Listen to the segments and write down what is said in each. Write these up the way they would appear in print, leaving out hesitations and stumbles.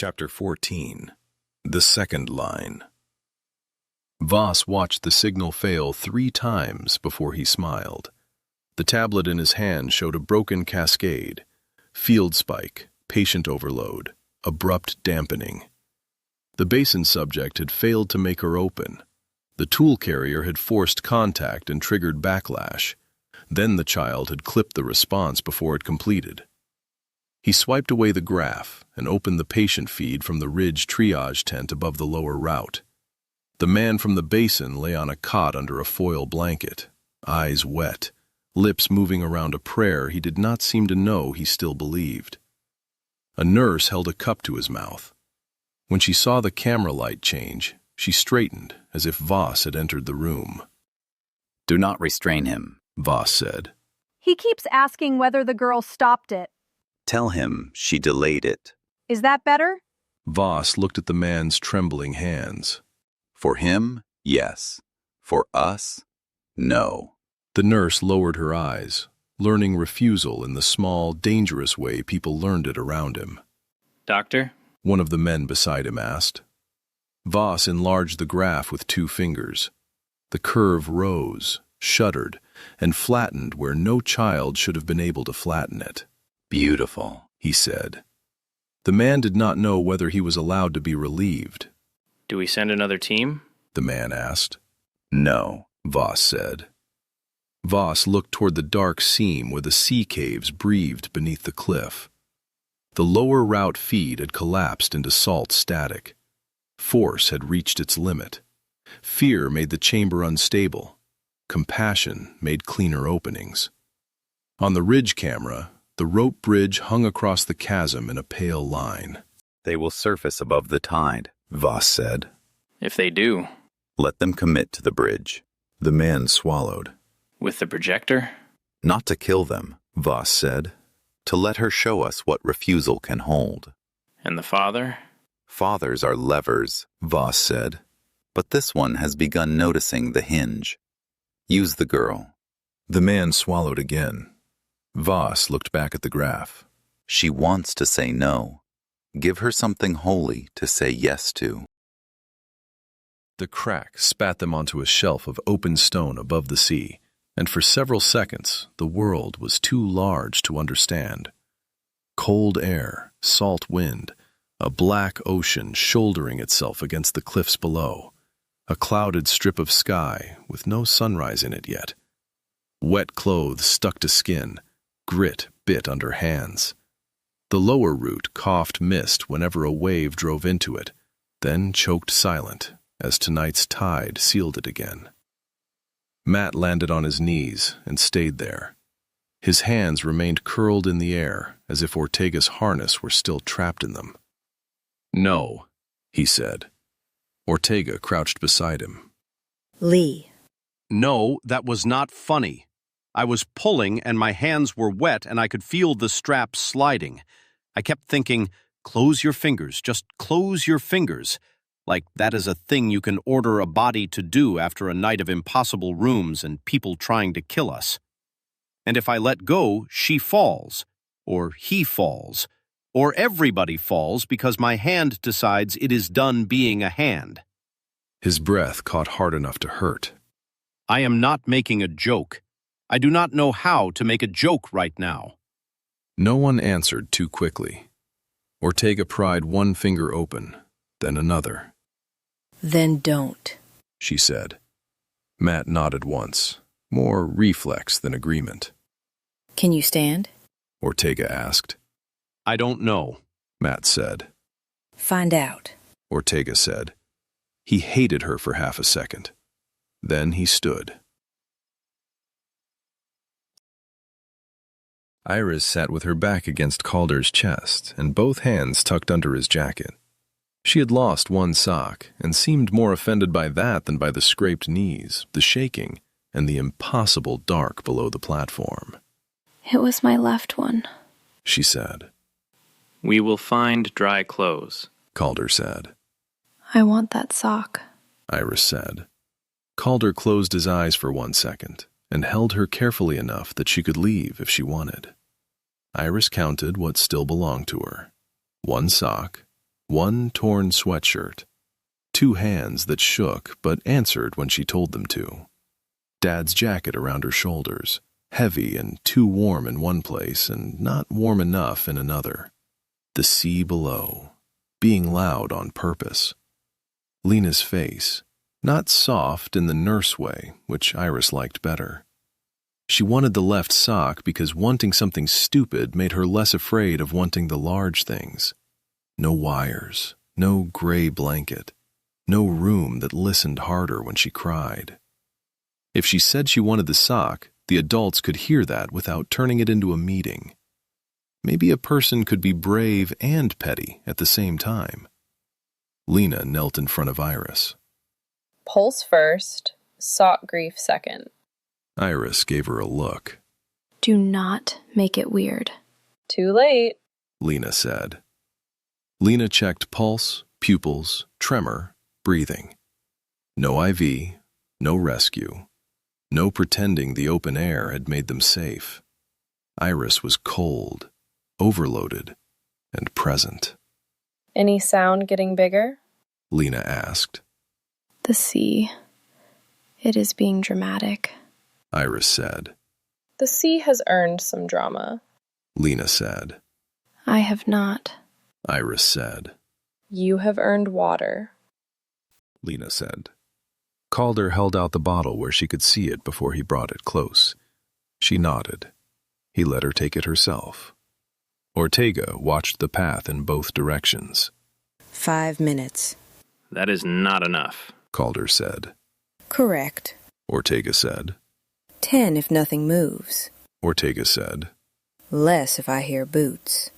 Chapter 14. The Second Line. Voss watched the signal fail 3 times before he smiled. The tablet in his hand showed a broken cascade, field spike, patient overload, abrupt dampening. The basin subject had failed to make her open. The tool carrier had forced contact and triggered backlash. Then the child had clipped the response before it completed. He swiped away the graph and opened the patient feed from the ridge triage tent above the lower route. The man from the basin lay on a cot under a foil blanket, eyes wet, lips moving around a prayer he did not seem to know he still believed. A nurse held a cup to his mouth. When she saw the camera light change, she straightened as if Voss had entered the room. "Do not restrain him," Voss said. He keeps asking whether the girl stopped it. "Tell him she delayed it." Is that better? Voss looked at the man's trembling hands. "For him, yes. For us, no." The nurse lowered her eyes, learning refusal in the small, dangerous way people learned it around him. "Doctor?" One of the men beside him asked. Voss enlarged the graph with 2 fingers. The curve rose, shuddered, and flattened where no child should have been able to flatten it. "Beautiful," he said. The man did not know whether he was allowed to be relieved. "Do we send another team?" The man asked. "No," Voss said. Voss looked toward the dark seam where the sea caves breathed beneath the cliff. The lower route feed had collapsed into salt static. Force had reached its limit. Fear made the chamber unstable. Compassion made cleaner openings. On the ridge camera, the rope bridge hung across the chasm in a pale line. "They will surface above the tide," Voss said. "If they do." "Let them commit to the bridge." The man swallowed. "With the projector?" "Not to kill them," Voss said. "To let her show us what refusal can hold." "And the father?" "Fathers are levers," Voss said. "But this one has begun noticing the hinge. Use the girl." The man swallowed again. Voss looked back at the graph. "She wants to say no. Give her something holy to say yes to." The crack spat them onto a shelf of open stone above the sea, and for several seconds the world was too large to understand. Cold air, salt wind, a black ocean shouldering itself against the cliffs below, a clouded strip of sky with no sunrise in it yet. Wet clothes stuck to skin, grit bit under hands. The lower route coughed mist whenever a wave drove into it, then choked silent as tonight's tide sealed it again. Matt landed on his knees and stayed there. His hands remained curled in the air as if Ortega's harness were still trapped in them. "No," he said. Ortega crouched beside him. "Lee." "No, that was not funny. I was pulling and my hands were wet and I could feel the straps sliding. I kept thinking, close your fingers, just close your fingers. Like that is a thing you can order a body to do after a night of impossible rooms and people trying to kill us. And if I let go, she falls, or he falls, or everybody falls because my hand decides it is done being a hand." His breath caught hard enough to hurt. "I am not making a joke. I do not know how to make a joke right now." No one answered too quickly. Ortega pried one finger open, then another. "Then don't," she said. Matt nodded once, more reflex than agreement. "Can you stand?" Ortega asked. "I don't know," Matt said. "Find out," Ortega said. He hated her for half a second. Then he stood. Iris sat with her back against Calder's chest and both hands tucked under his jacket. She had lost one sock and seemed more offended by that than by the scraped knees, the shaking, and the impossible dark below the platform. "It was my left one," she said. "We will find dry clothes," Calder said. "I want that sock," Iris said. Calder closed his eyes for 1 second and held her carefully enough that she could leave if she wanted. Iris counted what still belonged to her. 1 sock, one torn sweatshirt, 2 hands that shook but answered when she told them to, Dad's jacket around her shoulders, heavy and too warm in one place and not warm enough in another. The sea below, being loud on purpose. Lena's face, not soft in the nurse way, which Iris liked better. She wanted the left sock because wanting something stupid made her less afraid of wanting the large things. No wires, no gray blanket, no room that listened harder when she cried. If she said she wanted the sock, the adults could hear that without turning it into a meeting. Maybe a person could be brave and petty at the same time. Lena knelt in front of Iris. Pulse first, sock grief second. Iris gave her a look. Do not make it weird. Too late, Lena said. Lena checked pulse, pupils, tremor, breathing. No IV, no rescue, no pretending the open air had made them safe. Iris was cold, overloaded, and present. Any sound getting bigger? Lena asked. The sea. It is being dramatic. Iris said. The sea has earned some drama. Lena said. I have not. Iris said. You have earned water. Lena said. Calder held out the bottle where she could see it before he brought it close. She nodded. He let her take it herself. Ortega watched the path in both directions. 5 minutes. That is not enough. Calder said. Correct. Ortega said. 10 if nothing moves. Ortega said. Less if I hear boots.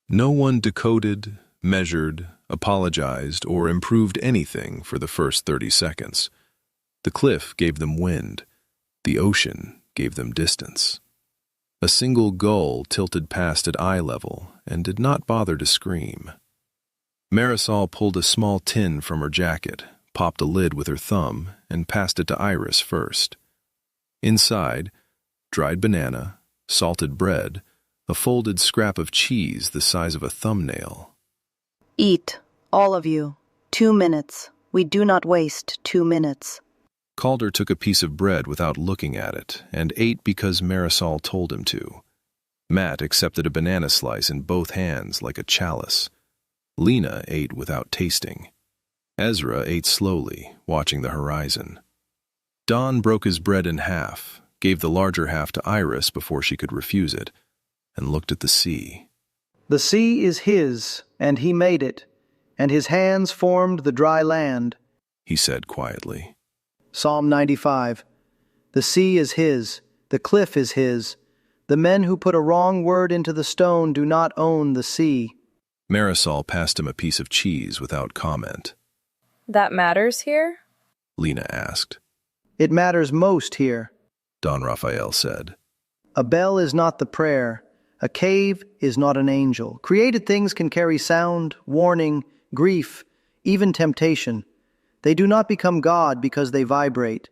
No one decoded, measured, apologized, or improved anything for the first 30 seconds. The cliff gave them wind. The ocean gave them distance. A single gull tilted past at eye level and did not bother to scream. Marisol pulled a small tin from her jacket, popped a lid with her thumb, and passed it to Iris first. Inside, dried banana, salted bread, a folded scrap of cheese the size of a thumbnail. Eat, all of you. 2 minutes. We do not waste 2 minutes. Calder took a piece of bread without looking at it and ate because Marisol told him to. Matt accepted a banana slice in both hands like a chalice. Lena ate without tasting. Ezra ate slowly, watching the horizon. Don broke his bread in half, gave the larger half to Iris before she could refuse it, and looked at the sea. The sea is his, and he made it, and his hands formed the dry land, he said quietly. Psalm 95. The sea is his, the cliff is his. The men who put a wrong word into the stone do not own the sea. Marisol passed him a piece of cheese without comment. That matters here? Lena asked. It matters most here, Don Raphael said. A bell is not the prayer. A cave is not an angel. Created things can carry sound, warning, grief, even temptation. They do not become God because they vibrate.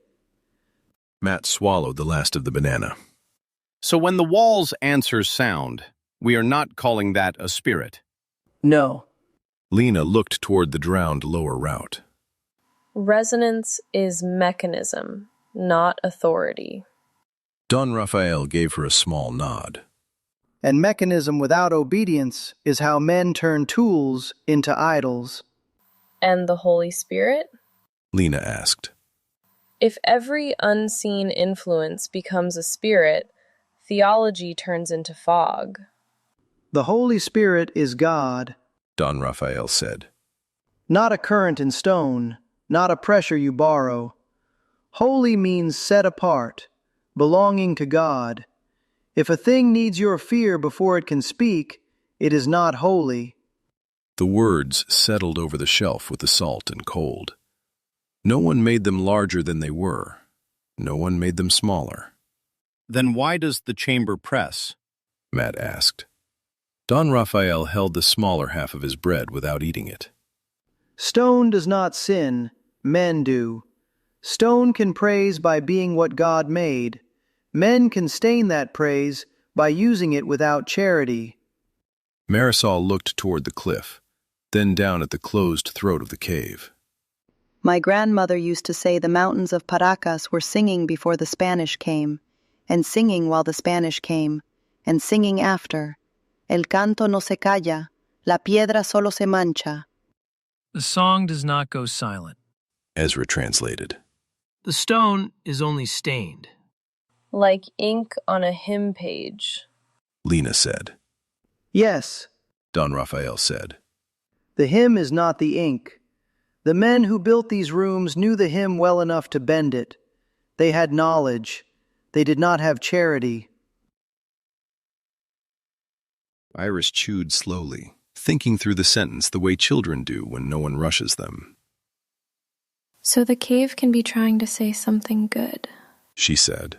Matt swallowed the last of the banana. So when the walls answer sound, we are not calling that a spirit. No. Lena looked toward the drowned lower route. Resonance is mechanism, not authority. Don Raphael gave her a small nod. And mechanism without obedience is how men turn tools into idols. And the Holy Spirit? Lena asked. If every unseen influence becomes a spirit, theology turns into fog. The Holy Spirit is God, Don Raphael said. Not a current in stone, not a pressure you borrow. Holy means set apart, belonging to God. If a thing needs your fear before it can speak, it is not holy. The words settled over the shelf with the salt and cold. No one made them larger than they were. No one made them smaller. Then why does the chamber press? Matt asked. Don Raphael held the smaller half of his bread without eating it. Stone does not sin, men do. Stone can praise by being what God made. Men can stain that praise by using it without charity. Marisol looked toward the cliff, then down at the closed throat of the cave. My grandmother used to say the mountains of Paracas were singing before the Spanish came, and singing while the Spanish came, and singing after. El canto no se calla, la piedra solo se mancha. The song does not go silent. Ezra translated. The stone is only stained. Like ink on a hymn page. Lena said. Yes, Don Raphael said. the hymn is not the ink. The men who built these rooms knew the hymn well enough to bend it. They had knowledge. They did not have charity. Iris chewed slowly, thinking through the sentence the way children do when no one rushes them. So the cave can be trying to say something good, She said.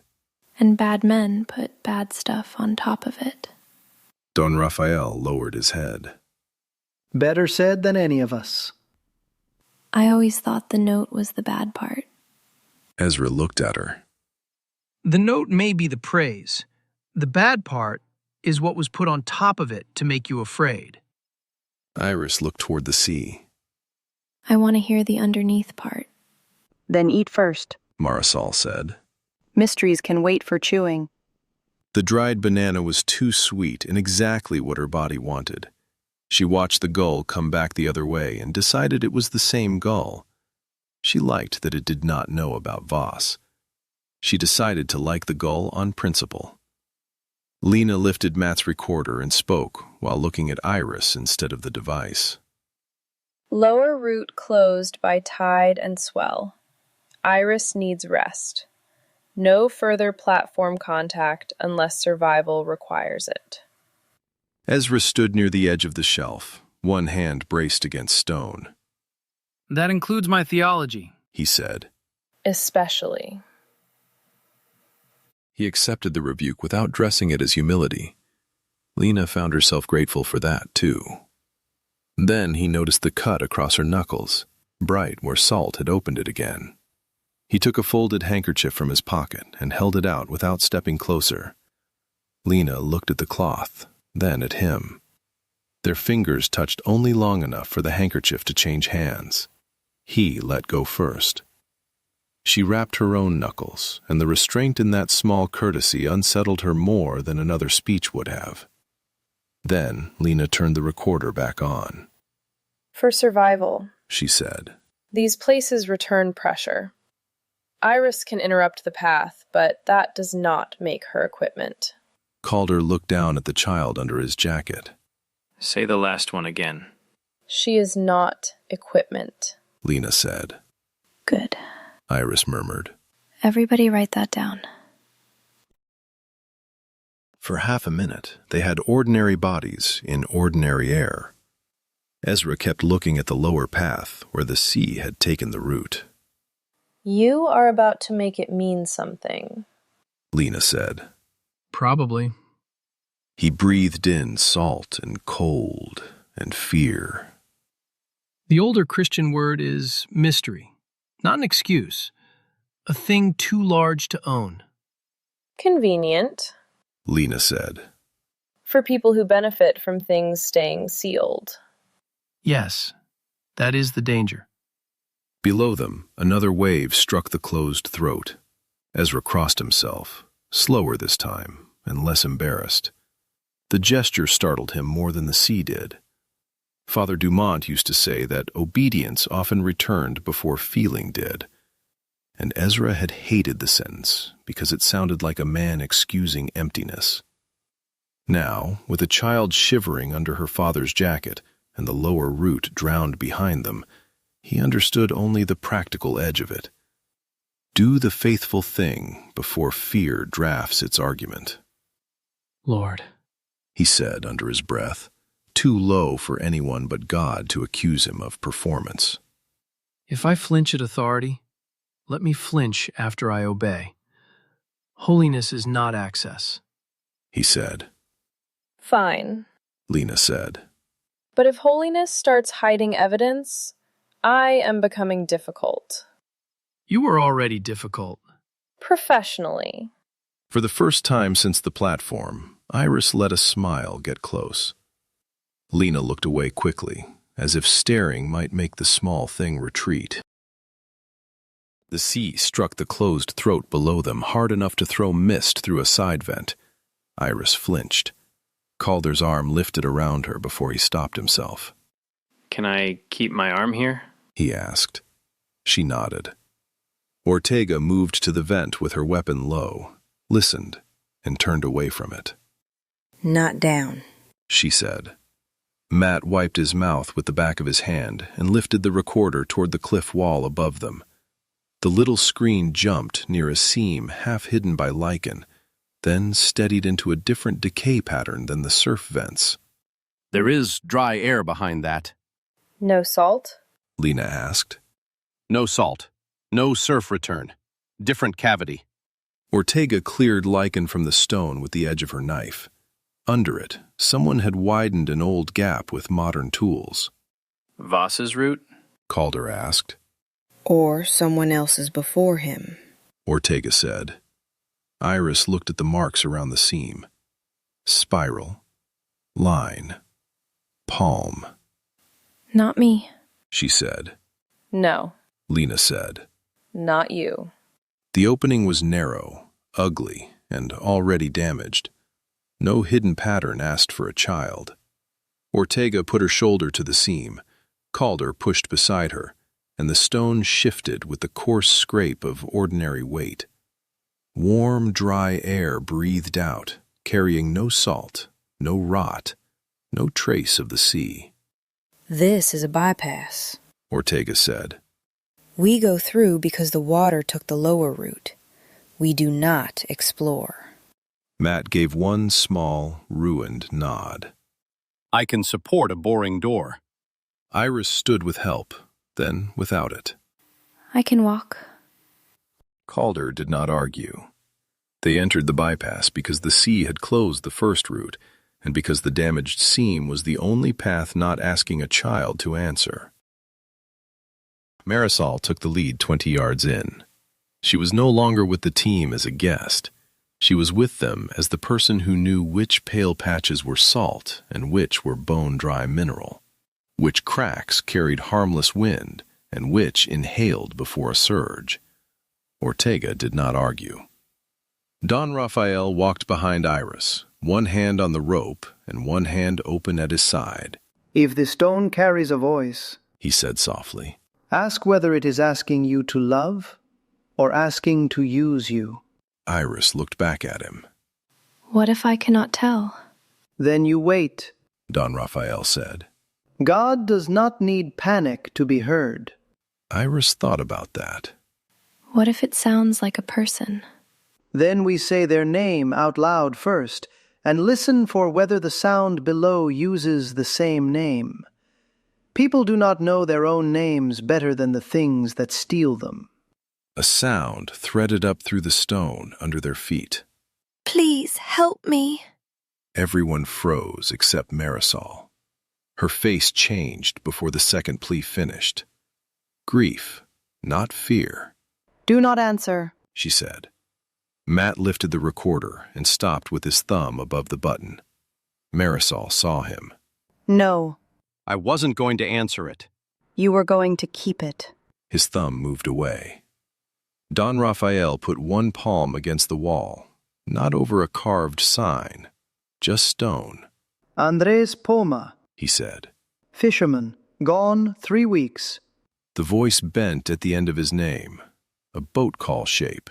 and bad men put bad stuff on top of it. Don Raphael lowered his head. Better said than any of us. I always thought the note was the bad part. Ezra looked at her. The note may be the praise. The bad part is what was put on top of it to make you afraid. Iris looked toward the sea. I want to hear the underneath part. Then eat first. Marisol said. Mysteries can wait for chewing. The dried banana was too sweet and exactly what her body wanted. She watched the gull come back the other way and decided it was the same gull. She liked that it did not know about Voss. She decided to like the gull on principle. Lena lifted Matt's recorder and spoke while looking at Iris instead of the device. Lower root closed by tide and swell. Iris needs rest. No further platform contact unless survival requires it. Ezra stood near the edge of the shelf, one hand braced against stone. That includes my theology, He said. Especially. He accepted the rebuke without dressing it as humility. Lena found herself grateful for that, too. Then he noticed the cut across her knuckles, bright where salt had opened it again. He took a folded handkerchief from his pocket and held it out without stepping closer. Lena looked at the cloth, then at him. Their fingers touched only long enough for the handkerchief to change hands. He let go first. She wrapped her own knuckles, and the restraint in that small courtesy unsettled her more than another speech would have. Then Lena turned the recorder back on. For survival, She said. these places return pressure. Iris can interrupt the path, but that does not make her equipment. Calder looked down at the child under his jacket. Say the last one again. She is not equipment. Lena said. Good. Iris murmured. Everybody write that down. For half a minute, they had ordinary bodies in ordinary air. Ezra kept looking at the lower path where the sea had taken the route. You are about to make it mean something. Lena said. Probably. He breathed in salt and cold and fear. The older Christian word is mystery, not an excuse. A thing too large to own. Convenient. Lena said. For people who benefit from things staying sealed. Yes, that is the danger. Below them, another wave struck the closed throat. Ezra crossed himself, slower this time, and less embarrassed. The gesture startled him more than the sea did. Father Dumont used to say that obedience often returned before feeling did. And Ezra had hated the sentence because it sounded like a man excusing emptiness. Now, with a child shivering under her father's jacket and the lower root drowned behind them, he understood only the practical edge of it. Do the faithful thing before fear drafts its argument. Lord, He said under his breath, too low for anyone but God to accuse him of performance. if I flinch at authority, let me flinch after I obey. Holiness is not access. He said. Fine. Lena said. But if holiness starts hiding evidence, I am becoming difficult. You were already difficult. Professionally. For the first time since the platform, Iris let a smile get close. Lena looked away quickly, as if staring might make the small thing retreat. The sea struck the closed throat below them hard enough to throw mist through a side vent. Iris flinched. Calder's arm lifted around her before he stopped himself. Can I keep my arm here? He asked. She nodded. Ortega moved to the vent with her weapon low, listened, and turned away from it. Not down, she said. Matt wiped his mouth with the back of his hand and lifted the recorder toward the cliff wall above them. The little screen jumped near a seam half hidden by lichen, then steadied into a different decay pattern than the surf vents. There is dry air behind that. No salt? Lena asked. No salt. No surf return. Different cavity. Ortega cleared lichen from the stone with the edge of her knife. Under it, someone had widened an old gap with modern tools. Voss's route? Calder asked. or someone else's before him, Ortega said. Iris looked at the marks around the seam. Spiral, line, palm. Not me, She said. No, Lena said. not you. The opening was narrow, ugly, and already damaged. No hidden pattern asked for a child. Ortega put her shoulder to the seam. Calder pushed beside her, and the stone shifted with the coarse scrape of ordinary weight. Warm, dry air breathed out, carrying no salt, no rot, no trace of the sea. This is a bypass. Ortega said. We go through because the water took the lower route. We do not explore. Matt gave one small, ruined nod. I can support a boring door. Iris stood with help, then without it. I can walk. Calder did not argue. They entered the bypass because the sea had closed the first route, and because the damaged seam was the only path not asking a child to answer. Marisol took the lead 20 yards in. She was no longer with the team as a guest. She was with them as the person who knew which pale patches were salt and which were bone-dry mineral, which cracks carried harmless wind and which inhaled before a surge. Ortega did not argue. Don Rafael walked behind Iris, one hand on the rope and one hand open at his side. If the stone carries a voice, He said softly. ask whether it is asking you to love or asking to use you. Iris looked back at him. What if I cannot tell? Then you wait. Don Rafael said. God does not need panic to be heard. Iris thought about that. What if it sounds like a person? Then we say their name out loud first, and listen for whether the sound below uses the same name. People do not know their own names better than the things that steal them. A sound threaded up through the stone under their feet. Please help me. Everyone froze except Marisol. Her face changed before the second plea finished. Grief, not fear, Do not answer. she said. Matt lifted the recorder and stopped with his thumb above the button. Marisol saw him. No, I wasn't going to answer it. you were going to keep it. His thumb moved away. Don Rafael put one palm against the wall, not over a carved sign, just stone, Andres Poma, he said. fisherman, gone 3 weeks. The voice bent at the end of his name, a boat call shape.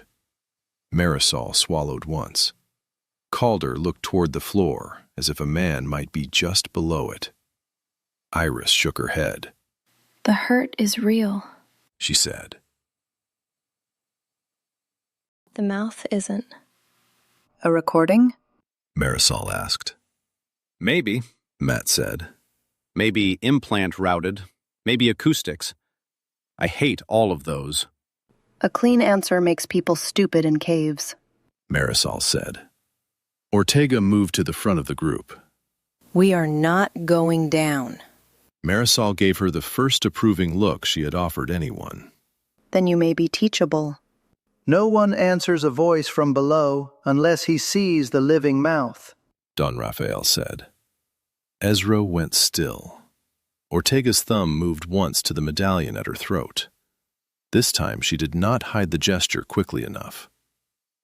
Marisol swallowed once. Calder looked toward the floor, as if a man might be just below it. Iris shook her head. The hurt is real. She said. The mouth isn't. A recording? Marisol asked. Maybe. Matt said. Maybe implant routed. Maybe acoustics. I hate all of those. A clean answer makes people stupid in caves. Marisol said. Ortega moved to the front of the group. We are not going down. Marisol gave her the first approving look she had offered anyone. Then you may be teachable. No one answers a voice from below unless he sees the living mouth. Don Rafael said. Ezra went still. Ortega's thumb moved once to the medallion at her throat. This time she did not hide the gesture quickly enough.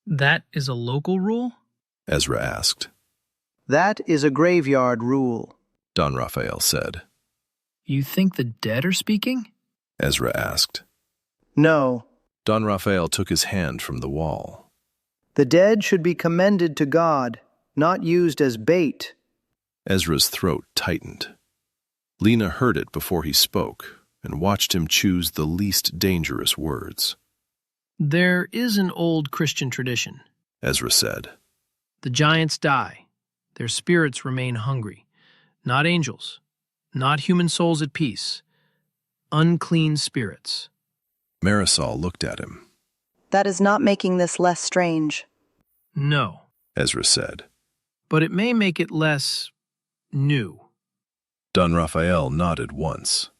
That is a local rule? Ezra asked. That is a graveyard rule, Don Raphael said. You think the dead are speaking? Ezra asked. No. Don Raphael took his hand from the wall. The dead should be commended to God, not used as bait. Ezra's throat tightened. Lena heard it before he spoke and watched him choose the least dangerous words. There is an old Christian tradition, Ezra said. The giants die. Their spirits remain hungry. Not angels. Not human souls at peace. Unclean spirits. Marisol looked at him. That is not making this less strange. No, Ezra said. but it may make it less new. Don Raphael nodded once.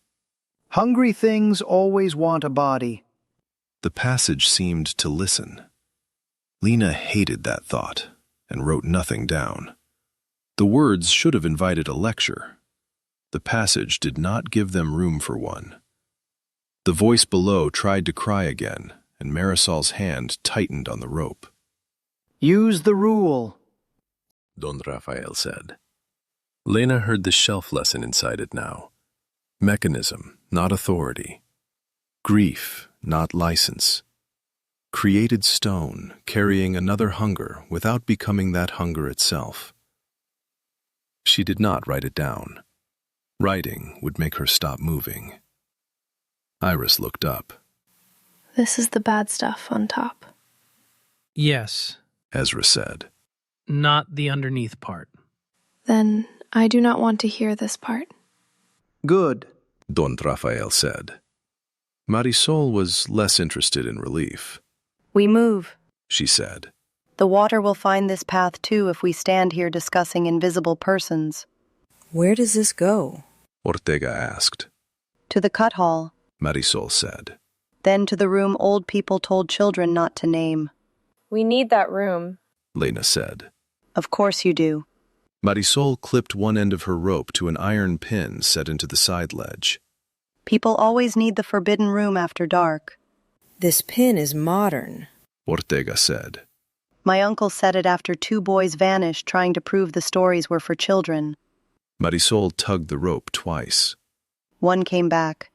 Hungry things always want a body. The passage seemed to listen. Lena hated that thought and wrote nothing down. The words should have invited a lecture. The passage did not give them room for one. The voice below tried to cry again, and Marisol's hand tightened on the rope. Use the rule, Don Raphael said. Lena heard the shelf lesson inside it now. Mechanism, not authority. Grief, not license. Created stone, carrying another hunger without becoming that hunger itself. She did not write it down. Writing would make her stop moving. Iris looked up. This is the bad stuff on top. Yes, Ezra said. not the underneath part. Then I do not want to hear this part. Good, Don Raphael said. Marisol was less interested in relief. We move, She said. The water will find this path too if we stand here discussing invisible persons. Where does this go? Ortega asked. To the cut hall, Marisol said. then to the room old people told children not to name. We need that room. Lena said. Of course you do. Marisol clipped one end of her rope to an iron pin set into the side ledge. People always need the forbidden room after dark. This pin is modern. Ortega said. My uncle said it after 2 boys vanished trying to prove the stories were for children. Marisol tugged the rope twice. One came back.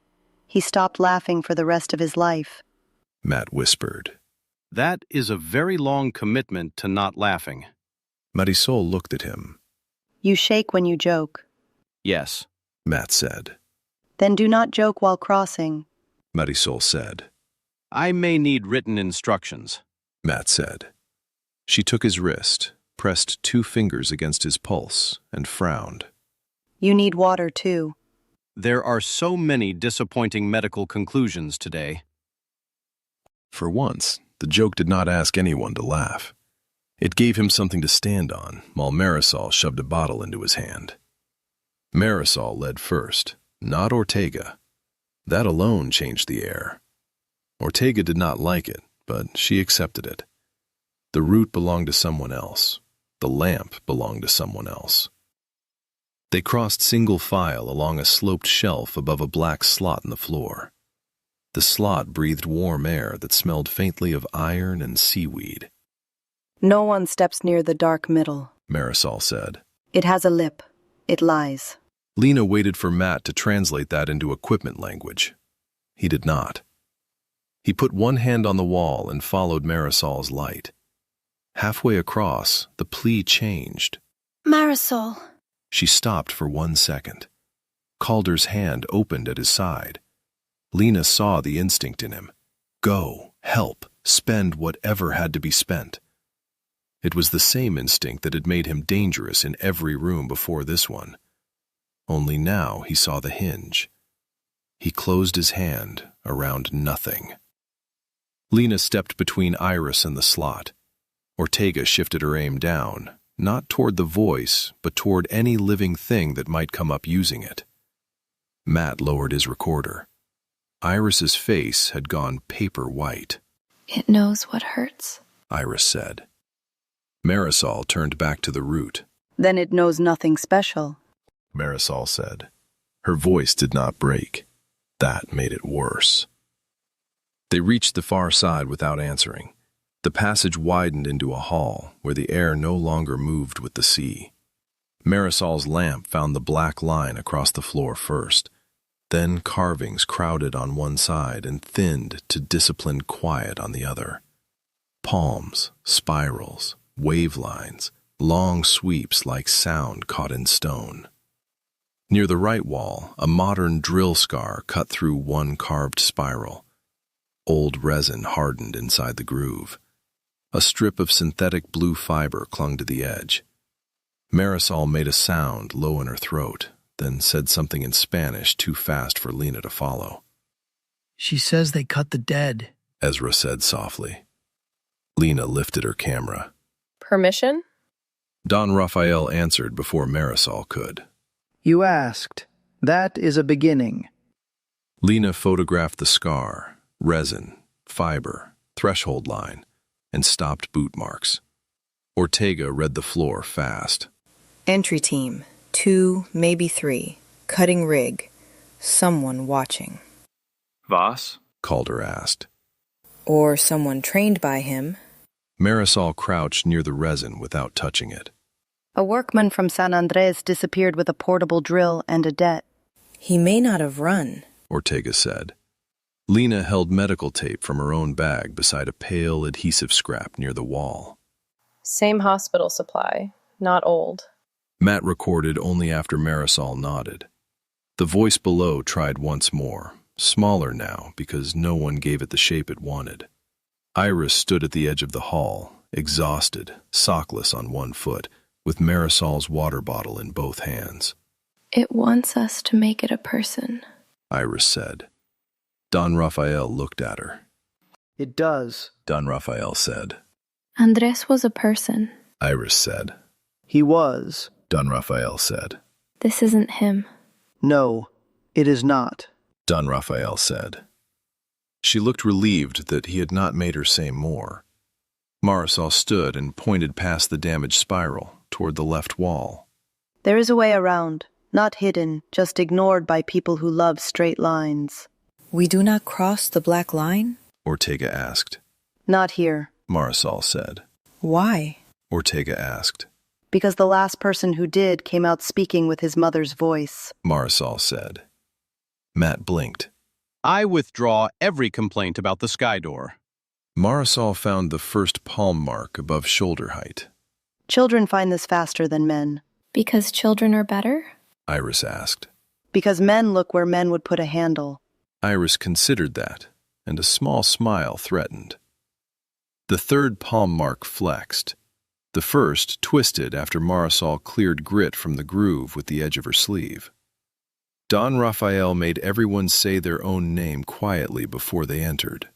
He stopped laughing for the rest of his life. Matt whispered. That is a very long commitment to not laughing. Marisol looked at him. You shake when you joke. Yes. Matt said. Then do not joke while crossing. Marisol said. I may need written instructions. Matt said. She took his wrist, pressed 2 fingers against his pulse, and frowned. You need water too. There are so many disappointing medical conclusions today. For once, the joke did not ask anyone to laugh. It gave him something to stand on, while Marisol shoved a bottle into his hand. Marisol led first, not Ortega. That alone changed the air. Ortega did not like it, but she accepted it. The root belonged to someone else. The lamp belonged to someone else. They crossed single file along a sloped shelf above a black slot in the floor. The slot breathed warm air that smelled faintly of iron and seaweed. No one steps near the dark middle. Marisol said. It has a lip. It lies. Lena waited for Matt to translate that into equipment language. He did not. He put one hand on the wall and followed Marisol's light. Halfway across, the plea changed. Marisol. She stopped for 1 second. Calder's hand opened at his side. Lena saw the instinct in him. Go, help, spend whatever had to be spent. It was the same instinct that had made him dangerous in every room before this one. Only now he saw the hinge. He closed his hand around nothing. Lena stepped between Iris and the slot. Ortega shifted her aim down, not toward the voice, but toward any living thing that might come up using it. Matt lowered his recorder. Iris's face had gone paper white. It knows what hurts, Iris said. Marisol turned back to the root. Then it knows nothing special. Marisol said. Her voice did not break. That made it worse. They reached the far side without answering. The passage widened into a hall where the air no longer moved with the sea. Marisol's lamp found the black line across the floor first. Then carvings crowded on one side and thinned to disciplined quiet on the other. Palms, spirals, wave lines, long sweeps like sound caught in stone. Near the right wall, a modern drill scar cut through one carved spiral. Old resin hardened inside the groove. A strip of synthetic blue fiber clung to the edge. Marisol made a sound low in her throat, then said something in Spanish too fast for Lena to follow. She says they cut the dead, Ezra said softly. Lena lifted her camera. Permission? Don Raphael answered before Marisol could. You asked. That is a beginning. Lena photographed the scar, resin, fiber, threshold line, and stopped boot marks. Ortega read the floor fast. Entry team, 2, maybe 3. Cutting rig. Someone watching. Voss? Calder asked. Or someone trained by him. Marisol crouched near the resin without touching it. A workman from San Andres disappeared with a portable drill and a debt. He may not have run, Ortega said. Lena held medical tape from her own bag beside a pale adhesive scrap near the wall. Same hospital supply, not old. Matt recorded only after Marisol nodded. The voice below tried once more, smaller now because no one gave it the shape it wanted. Iris stood at the edge of the hall, exhausted, sockless on one foot, with Marisol's water bottle in both hands. It wants us to make it a person, Iris said. Don Raphael looked at her. It does. Don Raphael said. Andres was a person. Iris said. He was. Don Raphael said. This isn't him. No, it is not. Don Raphael said. She looked relieved that he had not made her say more. Marisol stood and pointed past the damaged spiral toward the left wall. There is a way around, not hidden, just ignored by people who love straight lines. We do not cross the black line? Ortega asked. Not here. Marisol said. Why? Ortega asked. Because the last person who did came out speaking with his mother's voice. Marisol said. Matt blinked. I withdraw every complaint about the sky door. Marisol found the first palm mark above shoulder height. Children find this faster than men. Because children are better? Iris asked. Because men look where men would put a handle. Iris considered that, and a small smile threatened. The third palm mark flexed. The first twisted after Marisol cleared grit from the groove with the edge of her sleeve. Don Raphael made everyone say their own name quietly before they entered.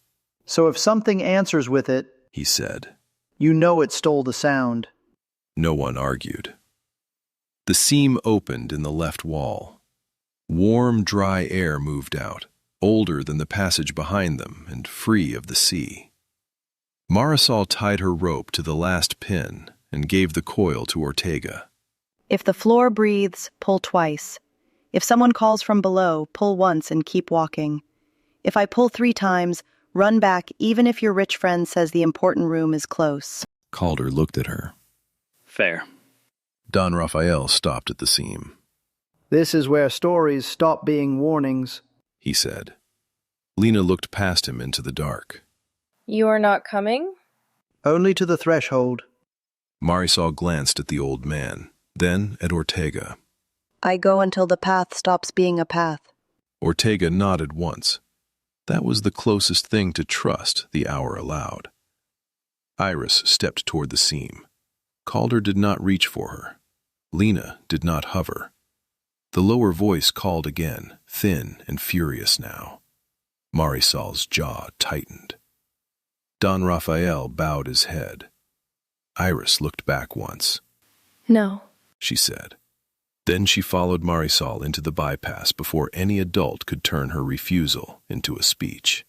So if something answers with it, He said. You know it stole the sound. No one argued. The seam opened in the left wall. Warm, dry air moved out, older than the passage behind them and free of the sea. Marisol tied her rope to the last pin and gave the coil to Ortega. If the floor breathes, pull twice. If someone calls from below, pull once and keep walking. If I pull 3 times, run back even if your rich friend says the important room is close. Calder looked at her. Fair. Don Raphael stopped at the seam. This is where stories stop being warnings, He said. Lena looked past him into the dark. You are not coming? Only to the threshold. Marisol glanced at the old man, then at Ortega. I go until the path stops being a path. Ortega nodded once. That was the closest thing to trust the hour allowed. Iris stepped toward the seam. Calder did not reach for her. Lena did not hover. The lower voice called again, thin and furious now. Marisol's jaw tightened. Don Raphael bowed his head. Iris looked back once. No. She said. Then she followed Marisol into the bypass before any adult could turn her refusal into a speech.